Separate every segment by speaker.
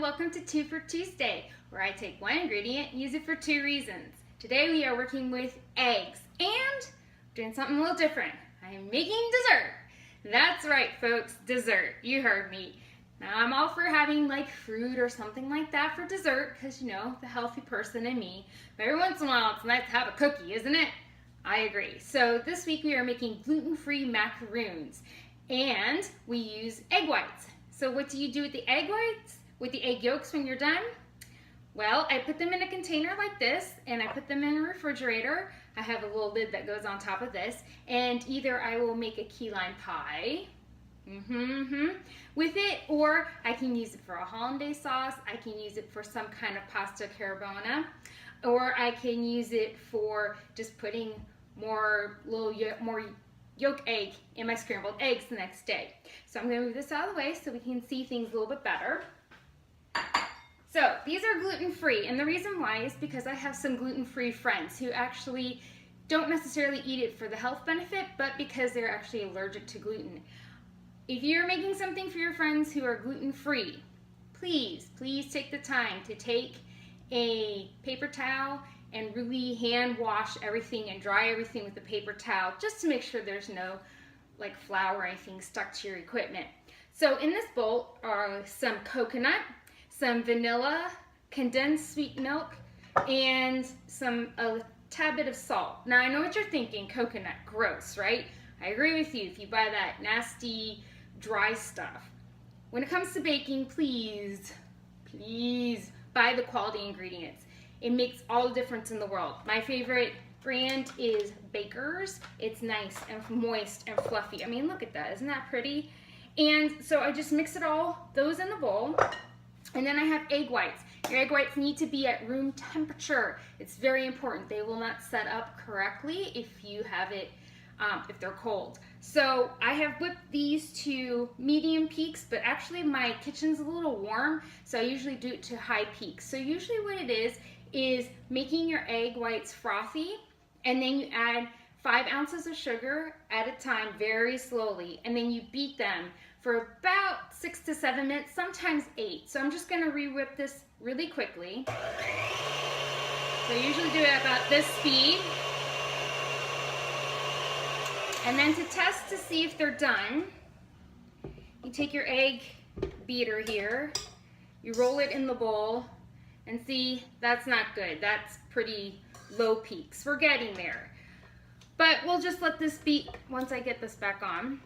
Speaker 1: welcome to 2 for Tuesday, where I take one ingredient and use it for 2 reasons. Today we are working with eggs and doing something a little different. I am making dessert. That's right, folks, dessert. You heard me. Now I'm all for having like fruit or something like that for dessert because, you know, the healthy person in me. But every once in a while it's nice to have a cookie, isn't it? I agree. So this week we are making gluten-free macaroons and we use egg whites. So what do you do with the egg whites? With the egg yolks when you're done? Well, I put them in a container like this and I put them in a refrigerator. I have a little lid that goes on top of this, and either I will make a key lime pie with it, or I can use it for a hollandaise sauce. I can use it for some kind of pasta carbonara, or I can use it for just putting more yolk egg in my scrambled eggs the next day. So I'm going to move this out of the way so we can see things a little bit better. So these are gluten-free, and the reason why is because I have some gluten-free friends who actually don't necessarily eat it for the health benefit, but because they're actually allergic to gluten. If you're making something for your friends who are gluten-free, please take the time to take a paper towel and really hand wash everything and dry everything with the paper towel just to make sure there's no like flour or anything stuck to your equipment. So in this bowl are some coconut, some vanilla, condensed sweet milk, and a tad bit of salt. Now I know what you're thinking, coconut, gross, right? I agree with you if you buy that nasty dry stuff. When it comes to baking, please buy the quality ingredients. It makes all the difference in the world. My favorite brand is Baker's. It's nice and moist and fluffy. I mean, look at that, isn't that pretty? And so I just mix those in the bowl. And then I have egg whites. Your egg whites need to be at room temperature. It's very important. They will not set up correctly if you have it, if they're cold. So I have whipped these to medium peaks, but actually my kitchen's a little warm, so I usually do it to high peaks. So usually what it is making your egg whites frothy, and then you add 5 ounces of sugar at a time very slowly, and then you beat them for about 6 to 7 minutes, sometimes 8. So I'm just gonna re-whip this really quickly. So I usually do it about this speed. And then to test to see if they're done, you take your egg beater here, you roll it in the bowl, and see, that's not good. That's pretty low peaks. We're getting there. But we'll just let this beat once I get this back on.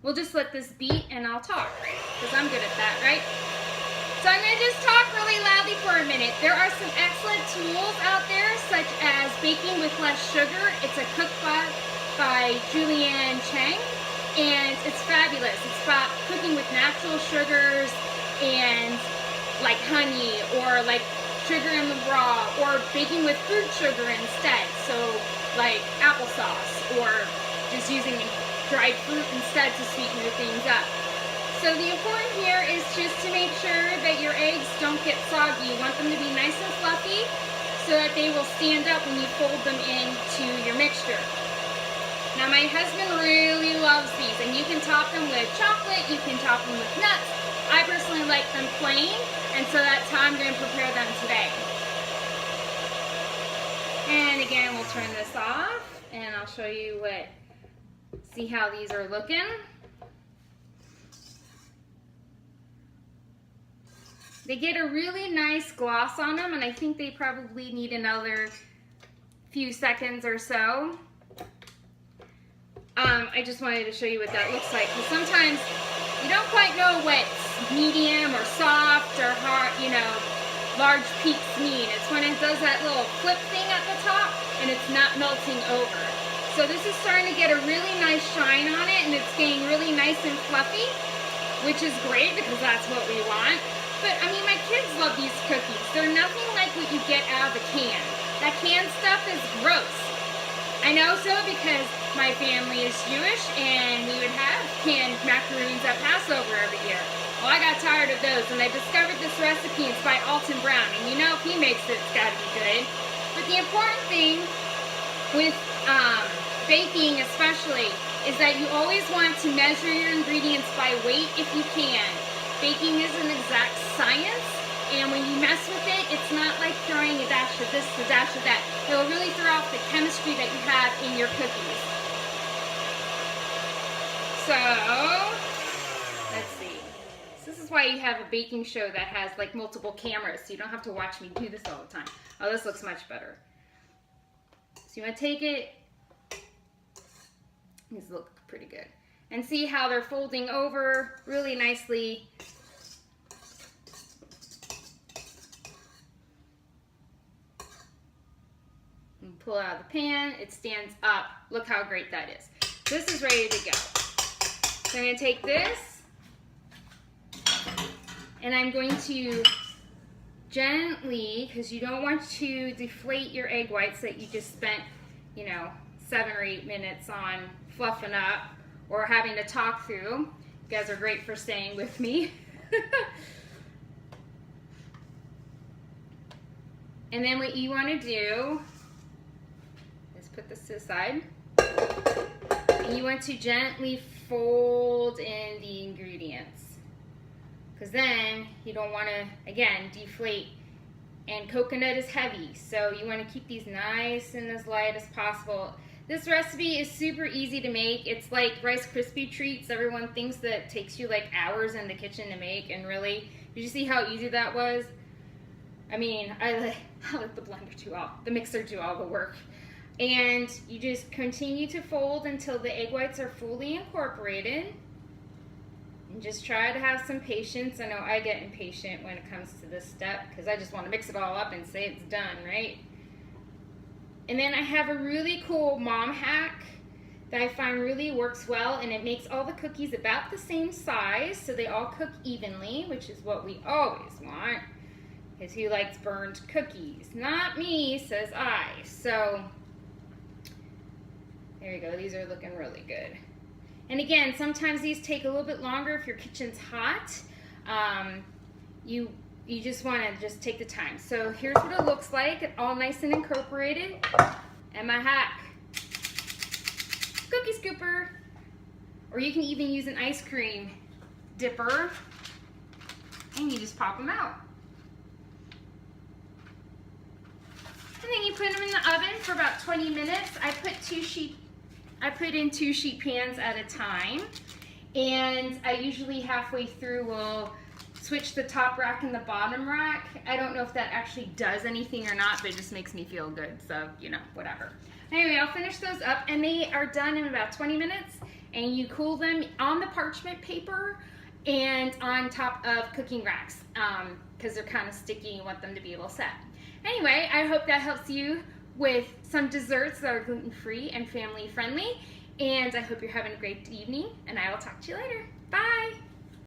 Speaker 1: We'll just let this beat and I'll talk, because I'm good at that, right? So I'm going to just talk really loudly for a minute. There are some excellent tools out there, such as Baking with Less Sugar. It's a cookbook by Julianne Chang, and it's fabulous. It's about cooking with natural sugars and like honey, or like sugar in the raw, or baking with fruit sugar instead. So like applesauce, or just using dried fruit instead to sweeten your things up. So the important here is just to make sure that your eggs don't get soggy. You want them to be nice and fluffy so that they will stand up when you fold them into your mixture. Now my husband really loves these, and you can top them with chocolate, you can top them with nuts. I personally like them plain, and so that's how I'm going to prepare them today. And again, we'll turn this off and I'll show you see how these are looking. They get a really nice gloss on them, and I think they probably need another few seconds or so. I just wanted to show you what that looks like, because sometimes you don't quite know what's medium or soft or hard, you know, large peaks mean. It's when it does that little flip thing at the top and it's not melting over. So this is starting to get a really nice shine on it, and it's getting really nice and fluffy, which is great because that's what we want. But I mean, my kids love these cookies. They're nothing like what you get out of the can. That canned stuff is gross. I know so because my family is Jewish and we would have canned macaroons at Passover every year. Well, I got tired of those, and I discovered this recipe. It's by Alton Brown, and you know if he makes it, it's got to be good. But the important thing with baking especially is that you always want to measure your ingredients by weight if you can. Baking is an exact science, and when you mess with it, it's not like throwing a dash of this, a dash of that. It'll really throw off the chemistry that you have in your cookies. So, let's see. This is why you have a baking show that has like multiple cameras, so you don't have to watch me do this all the time. Oh, this looks much better. So you want to take it, these look pretty good, and see how they're folding over really nicely. And pull it out of the pan, it stands up. Look how great that is. This is ready to go. So I'm going to take this, and I'm going to gently, because you don't want to deflate your egg whites that you just spent, you know, 7 or 8 minutes on fluffing up or having to talk through. You guys are great for staying with me. And then what you want to do is put this to the side. And you want to gently fold in the ingredients, because then you don't want to, again, deflate. And coconut is heavy, so you want to keep these nice and as light as possible. This recipe is super easy to make. It's like Rice Krispie treats. Everyone thinks that it takes you like hours in the kitchen to make, and really, did you see how easy that was? I mean, I let the blender do all, the mixer do all the work. And you just continue to fold until the egg whites are fully incorporated. And just try to have some patience. I know I get impatient when it comes to this step because I just want to mix it all up and say it's done, right? And then I have a really cool mom hack that I find really works well, and it makes all the cookies about the same size so they all cook evenly, which is what we always want. Because who likes burned cookies? Not me, says I. So there you go. These are looking really good. And again, sometimes these take a little bit longer if your kitchen's hot. You just want to just take the time. So here's what it looks like, all nice and incorporated. And my hack, cookie scooper. Or you can even use an ice cream dipper, and you just pop them out. And then you put them in the oven for about 20 minutes. I put in 2 sheet pans at a time, and I usually halfway through will switch the top rack and the bottom rack. I don't know if that actually does anything or not, but it just makes me feel good, so you know, whatever. Anyway, I'll finish those up, and they are done in about 20 minutes, and you cool them on the parchment paper and on top of cooking racks because they're kind of sticky and you want them to be able to set. Anyway, I hope that helps you with some desserts that are gluten-free and family-friendly. And I hope you're having a great evening, and I will talk to you later. Bye!